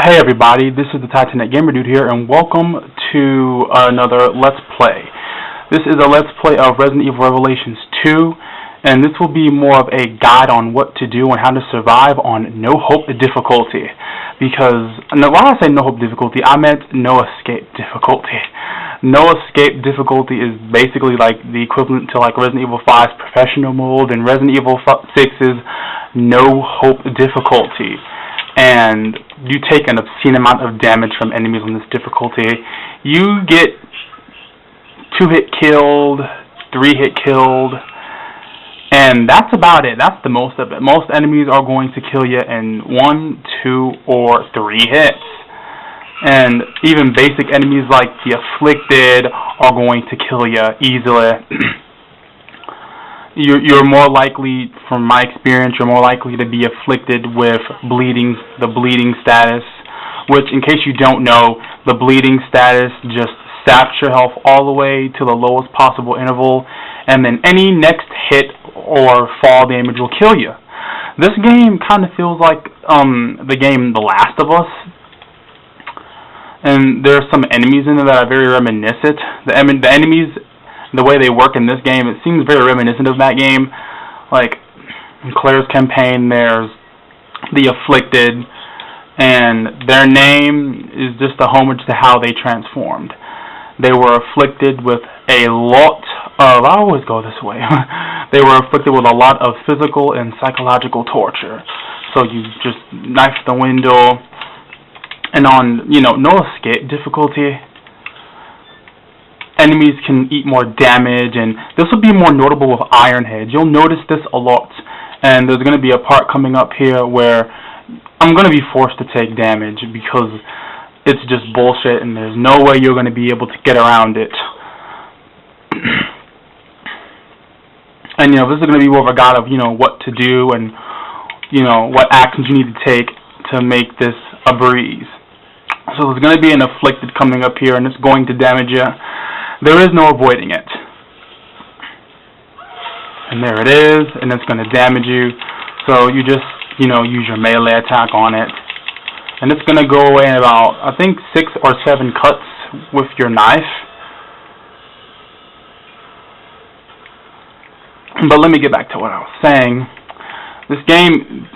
Hey everybody, this is the Titanic Gamer Dude here, and welcome to another Let's Play. This is a Let's Play of Resident Evil Revelations 2, and this will be more of a guide on what to do and how to survive on no hope difficulty. Because, when I say no hope difficulty, I meant no escape difficulty. No escape difficulty is basically like the equivalent to like Resident Evil 5's professional mode, and Resident Evil 6's no hope difficulty. And you take an obscene amount of damage from enemies on this difficulty. You get 2-hit killed, 3-hit killed, and that's about it. That's the most of it. Most enemies are going to kill you in 1, 2, or 3 hits. And even basic enemies like the Afflicted are going to kill you easily. You're more likely, from my experience, you're more likely to be afflicted with the bleeding status, which, in case you don't know, the bleeding status just saps your health all the way to the lowest possible interval, and then any next hit or fall damage will kill you. This game kind of feels like the game The Last of Us, and there are some enemies in there that are very reminiscent. The enemies, the way they work in this game, it seems very reminiscent of that game. Like, in Claire's campaign, there's the Afflicted, and their name is just a homage to how they transformed. They were afflicted with a lot of, I always go this way, they were afflicted with a lot of physical and psychological torture. So you just knife the window, and on, no escape difficulty, enemies can eat more damage, and this will be more notable with Iron Heads. You'll notice this a lot, and there's going to be a part coming up here where I'm going to be forced to take damage because it's just bullshit, and there's no way you're going to be able to get around it. And, this is going to be more of a guide of, what to do and, what actions you need to take to make this a breeze. So there's going to be an Afflicted coming up here, and it's going to damage you. There is no avoiding it. And there it is, and it's going to damage you. So you just, use your melee attack on it. And it's going to go away in about, I think, 6 or 7 cuts with your knife. But let me get back to what I was saying. This game,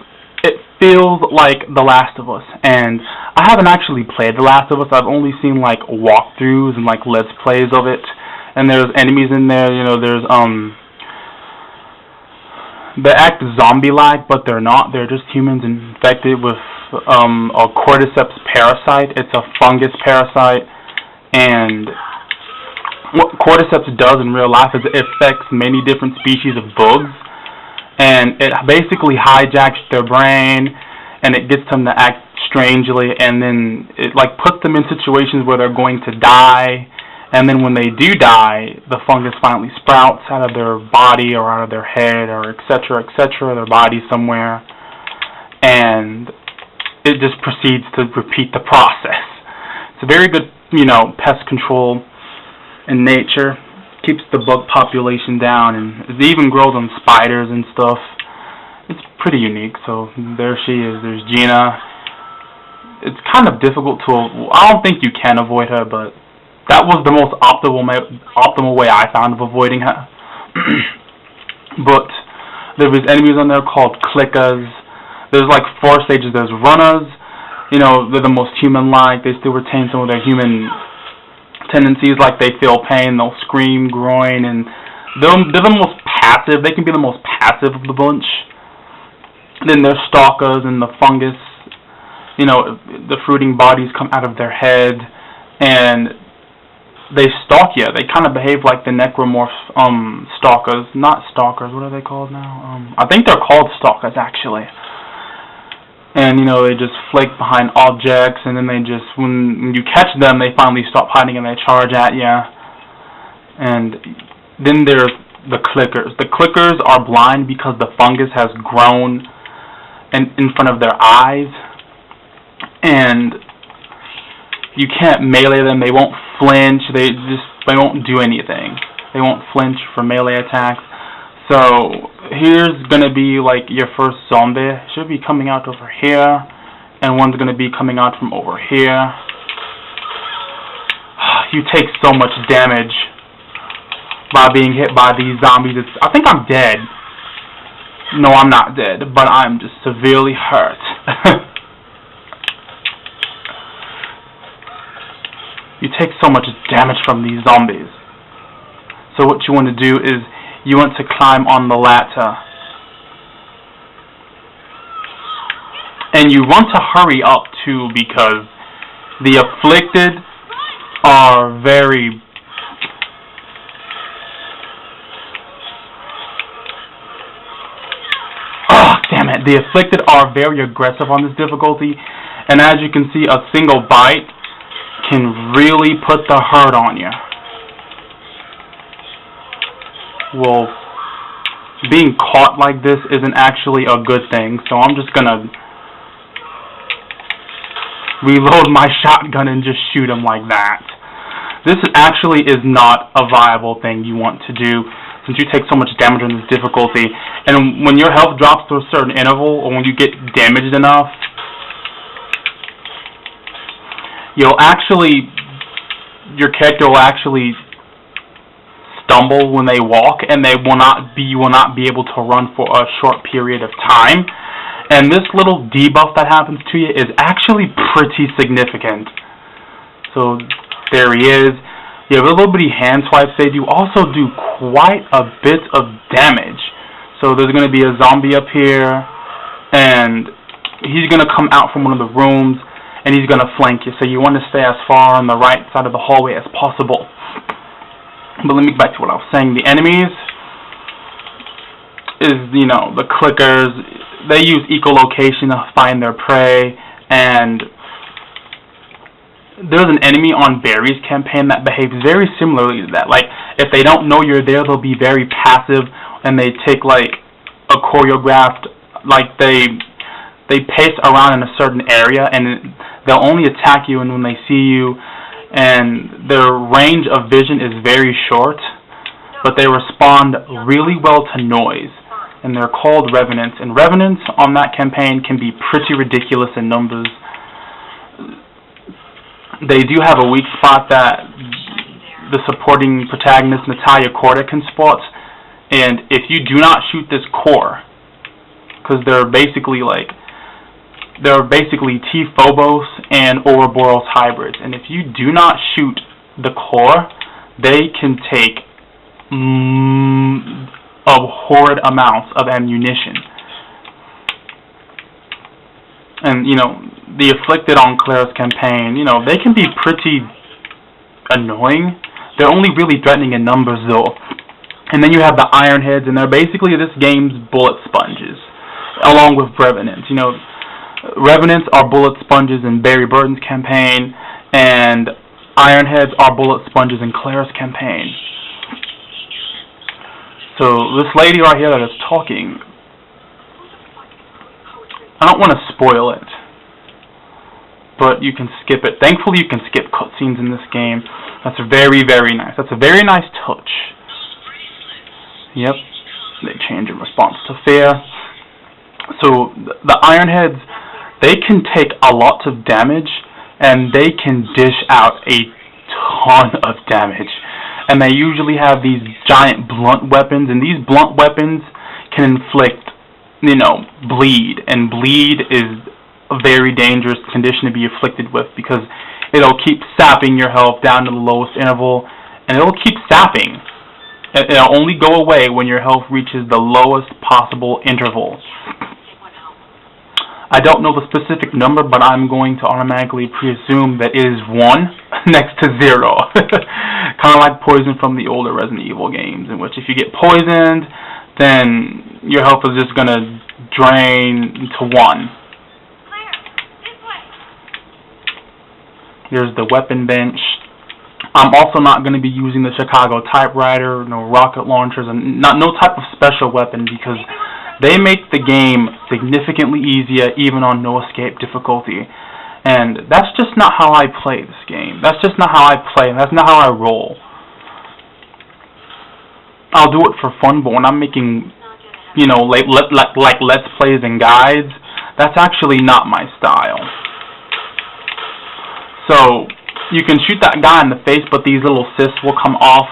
it feels like The Last of Us, and I haven't actually played The Last of Us. I've only seen like walkthroughs and like let's plays of it, and there's enemies in there. There's they act zombie-like, but they're not. They're just humans infected with a cordyceps parasite. It's a fungus parasite, and what cordyceps does in real life is it affects many different species of bugs, and it basically hijacks their brain, and it gets them to act strangely, and then it like puts them in situations where they're going to die, and then when they do die, the fungus finally sprouts out of their body or out of their head or etc., their body somewhere, and it just proceeds to repeat the process. It's a very good, pest control in nature. Keeps the bug population down, and it even grows on spiders and stuff. It's pretty unique. So there she is. There's Gina. It's kind of difficult to, I don't think you can avoid her, but that was the most optimal way I found of avoiding her. But there was enemies on there called clickers. There's like 4 stages. There's runners. They're the most human-like. They still retain some of their human tendencies, like they feel pain, they'll scream, groan, and they're the most passive. They can be the most passive of the bunch. Then there's stalkers and the fungus. The fruiting bodies come out of their head, and they stalk you. They kind of behave like the necromorph stalkers. Not stalkers, what are they called now? I think they're called stalkers, actually. And, they just flake behind objects, and then they just, when you catch them, they finally stop hiding and they charge at you. And then there's the clickers. The clickers are blind because the fungus has grown in front of their eyes. And you can't melee them. They won't flinch. They won't do anything. They won't flinch for melee attacks. So here's gonna be like your first zombie. Should be coming out over here. and one's going to be coming out from over here. You take so much damage by being hit by these zombies. I think I'm dead. No, I'm not dead, but I'm just severely hurt. You take so much damage from these zombies. So what you want to do is you want to climb on the ladder. And you want to hurry up too, because the afflicted are very... Damn it. The afflicted are very aggressive on this difficulty, and as you can see, a single bite can really put the hurt on you. Well, being caught like this isn't actually a good thing, so I'm just gonna reload my shotgun and just shoot him like that. This actually is not a viable thing you want to do, since you take so much damage on this difficulty. And when your health drops to a certain interval, or when you get damaged enough, your character will actually stumble when they walk, and you will not be able to run for a short period of time. And this little debuff that happens to you is actually pretty significant. So there he is. You have a little bitty hand swipes. They do also do quite a bit of damage. So there's going to be a zombie up here, and he's going to come out from one of the rooms, and he's going to flank you. So you want to stay as far on the right side of the hallway as possible. But let me get back to what I was saying. The enemies is, the clickers. They use echolocation to find their prey, and there's an enemy on Barry's campaign that behaves very similarly to that. Like, if they don't know you're there, they'll be very passive, and they take, like, a choreographed, like, they pace around in a certain area, and they'll only attack you when they see you, and their range of vision is very short, but they respond really well to noise, and they're called revenants. And revenants on that campaign can be pretty ridiculous in numbers. They do have a weak spot that the supporting protagonist, Natalia Corda, can spot, and if you do not shoot this core, because they're basically T-Phobos and Ouroboros hybrids, and if you do not shoot the core, they can take horrid amounts of ammunition. And, the afflicted on Claire's campaign, they can be pretty annoying. They're only really threatening in numbers, though. And then you have the Iron Heads, and they're basically this game's bullet sponges, along with Revenants. Revenants are bullet sponges in Barry Burton's campaign, and Iron Heads are bullet sponges in Claire's campaign. So this lady right here that is talking, I don't want to spoil it, but you can skip it. Thankfully, you can skip cutscenes in this game. That's very, very nice. That's a very nice touch. Yep, they change in response to fear. So the Iron Heads, they can take a lot of damage, and they can dish out a ton of damage. And they usually have these giant blunt weapons, and these blunt weapons can inflict, bleed. And bleed is a very dangerous condition to be afflicted with, because it'll keep sapping your health down to the lowest interval, and it'll keep sapping. It'll only go away when your health reaches the lowest possible interval. I don't know the specific number, but I'm going to automatically presume that it is 1 next to 0. Kind of like poison from the older Resident Evil games, in which if you get poisoned, then your health is just going to drain to 1. Here's the weapon bench. I'm also not going to be using the Chicago typewriter, no rocket launchers, and no type of special weapon, because they make the game significantly easier even on no escape difficulty. And that's just not how I play this game. That's just not how I play. That's not how I roll. I'll do it for fun, but when I'm making, like let's plays and guides, That's actually not my style. So you can shoot that guy in the face, but these little cysts will come off,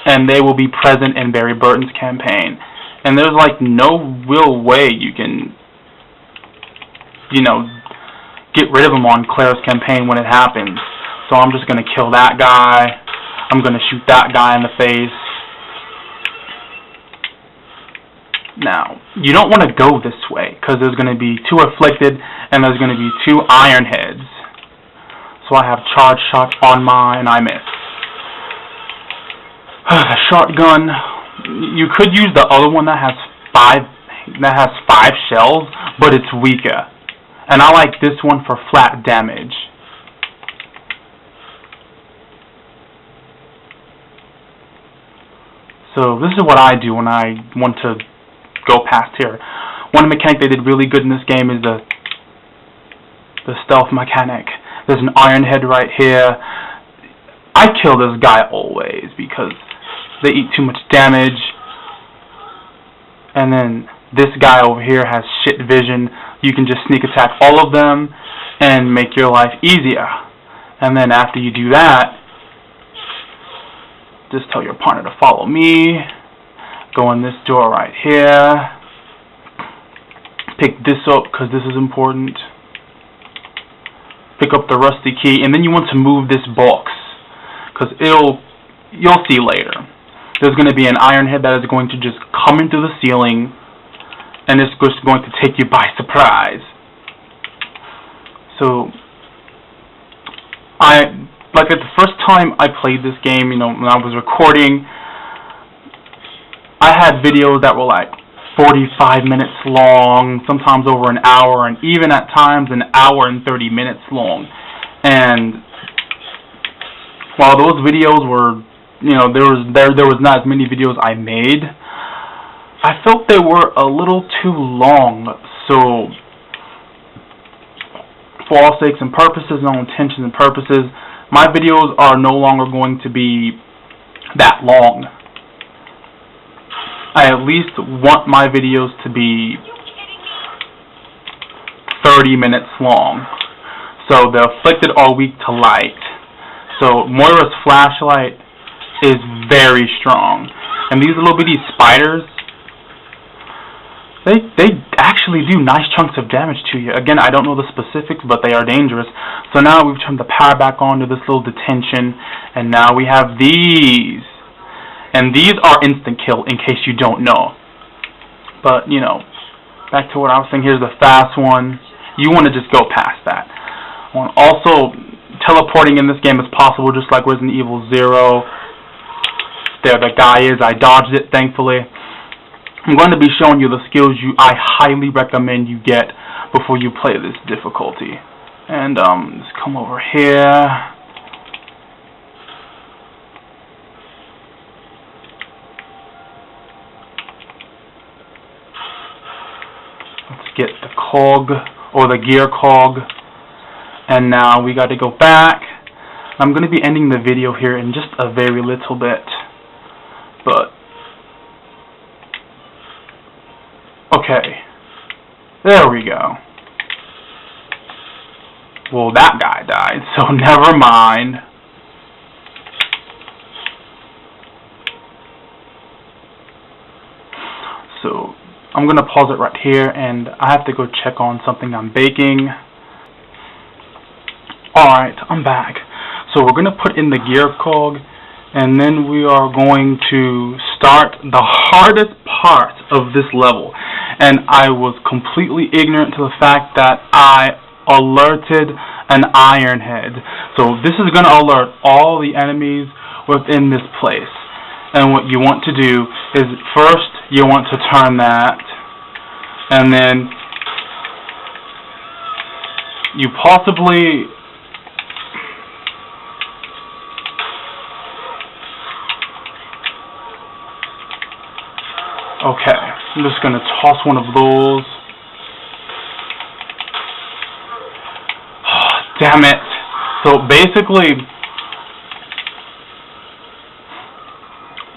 and they will be present in Barry Burton's campaign. And there's like no real way you can, get rid of them on Claire's campaign when it happens. So I'm just going to kill that guy. I'm going to shoot that guy in the face. Now, you don't want to go this way, because there's going to be 2 Afflicted, and there's going to be 2 Iron Heads. So I have charge shot on mine, and I miss. The shotgun, you could use the other one that has 5 shells, but it's weaker. And I like this one for flat damage. So this is what I do when I want to go past here. One mechanic they did really good in this game is the stealth mechanic. There's an Iron Head right here. I kill this guy always because they eat too much damage. And then this guy over here has shit vision. You can just sneak attack all of them and make your life easier. And then after you do that, just tell your partner to follow me. Go in this door right here. Pick this up because this is important. Pick up the rusty key, and then you want to move this box because you'll see later. There's going to be an Iron Head that is going to just come into the ceiling, and it's just going to take you by surprise. So, like at the first time I played this game, when I was recording, I had videos that were like 45 minutes long, sometimes over an hour, and even at times an hour and 30 minutes long. And while those videos were, there was not as many videos I made, I felt they were a little too long. So for all sakes and purposes, all intentions and purposes, my videos are no longer going to be that long. I at least want my videos to be 30 minutes long. So the Afflicted are weak to light. So Moira's flashlight is very strong. And these little bitty spiders, they actually do nice chunks of damage to you. Again, I don't know the specifics, but they are dangerous. So now we've turned the power back on to this little detention, and now we have these. And these are instant kill, in case you don't know. But, back to what I was saying, here's the fast one. You want to just go past that. Also, teleporting in this game is possible, just like Resident Evil 0. There the guy is. I dodged it, thankfully. I'm going to be showing you the skills I highly recommend you get before you play this difficulty. And, let's come over here. Let's get the cog, or the gear cog. And now we got to go back. I'm going to be ending the video here in just a very little bit. But, okay. There we go. Well, that guy died, so never mind. So, I'm going to pause it right here, and I have to go check on something I'm baking. Alright, I'm back. So we're going to put in the gear cog, and then we are going to start the hardest part of this level. And I was completely ignorant to the fact that I alerted an Iron Head. So this is going to alert all the enemies within this place. And what you want to do is first you want to turn that, and then you possibly okay, I'm just going to toss one of those. Damn it. So basically,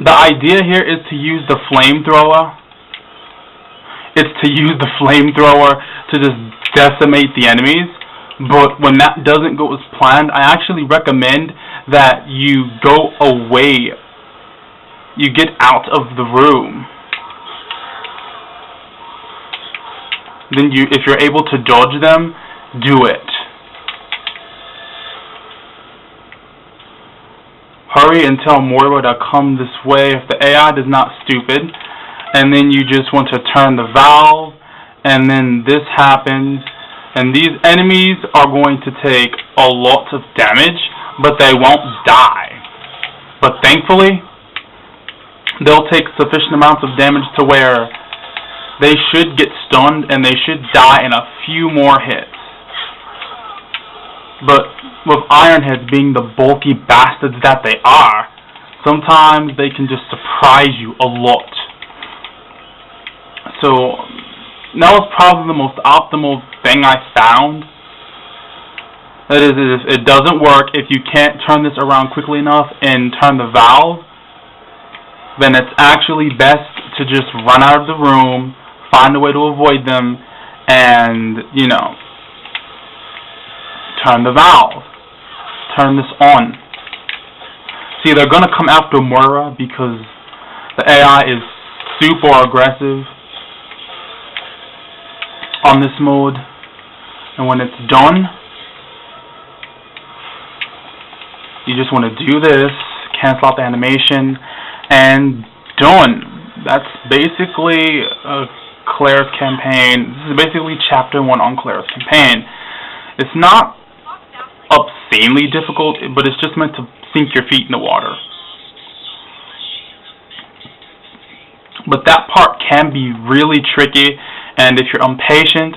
the idea here is to use the flamethrower it's to use the flamethrower to just decimate the enemies. But when that doesn't go as planned, I actually recommend that you go away. You get out of the room. Then if you're able to dodge them, do it. Hurry and tell Moira to come this way if the AI is not stupid. And then you just want to turn the valve, and then this happens. And these enemies are going to take a lot of damage, but they won't die. But thankfully, they'll take sufficient amounts of damage to where they should get stunned and they should die in a few more hits. But with Iron Heads being the bulky bastards that they are, sometimes they can just surprise you a lot. So that was probably the most optimal thing I found. That is, if it doesn't work, if you can't turn this around quickly enough and turn the valve, then it's actually best to just run out of the room, find a way to avoid them, and, you know, turn the valve. Turn this on. See, they're going to come after Moira because the AI is super aggressive on this mode. And when it's done, you just want to do this, cancel out the animation, and done. That's basically Claire's campaign. This is basically chapter 1 on Claire's campaign. It's not obscenely difficult, but it's just meant to sink your feet in the water. But that part can be really tricky, and if you're impatient,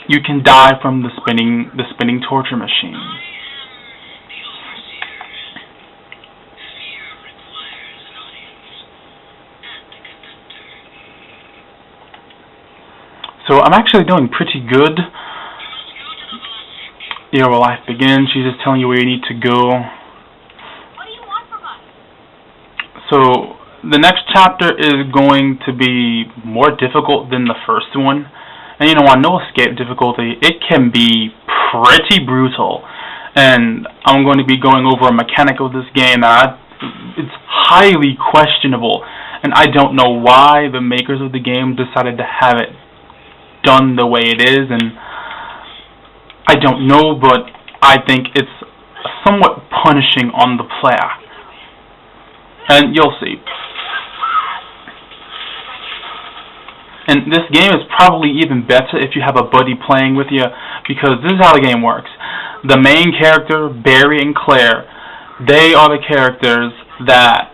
you can die from the spinning torture machine. So I'm actually doing pretty good. Here where life begins. She's just telling you where you need to go. What do you want from us? So the next chapter is going to be more difficult than the first one. And you know, on No Escape difficulty, it can be pretty brutal. And I'm going to be going over a mechanic of this game that it's highly questionable. And I don't know why the makers of the game decided to have it done the way it is. And I don't know, but I think it's somewhat punishing on the player. And you'll see. And this game is probably even better if you have a buddy playing with you, because this is how the game works. The main character, Barry and Claire, they are the characters that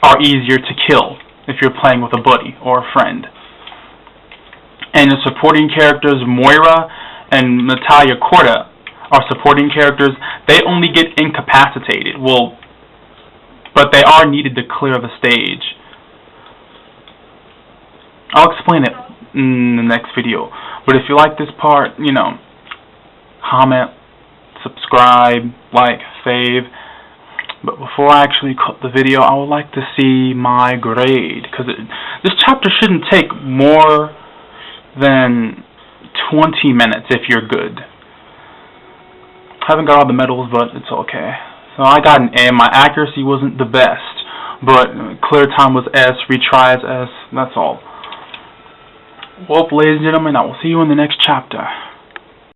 are easier to kill if you're playing with a buddy or a friend. And the supporting characters, Moira and Natalia Corda, are supporting characters. They only get incapacitated. Well, but they are needed to clear the stage. I'll explain it in the next video. But if you like this part, you know, comment, subscribe, like, save. But before I actually cut the video, I would like to see my grade, because this chapter shouldn't take more than 20 minutes if you're good. Haven't got all the medals, but it's okay. So I got an A. My accuracy wasn't the best, but clear time was S, retry is S. That's all. Well, ladies and gentlemen, I will see you in the next chapter.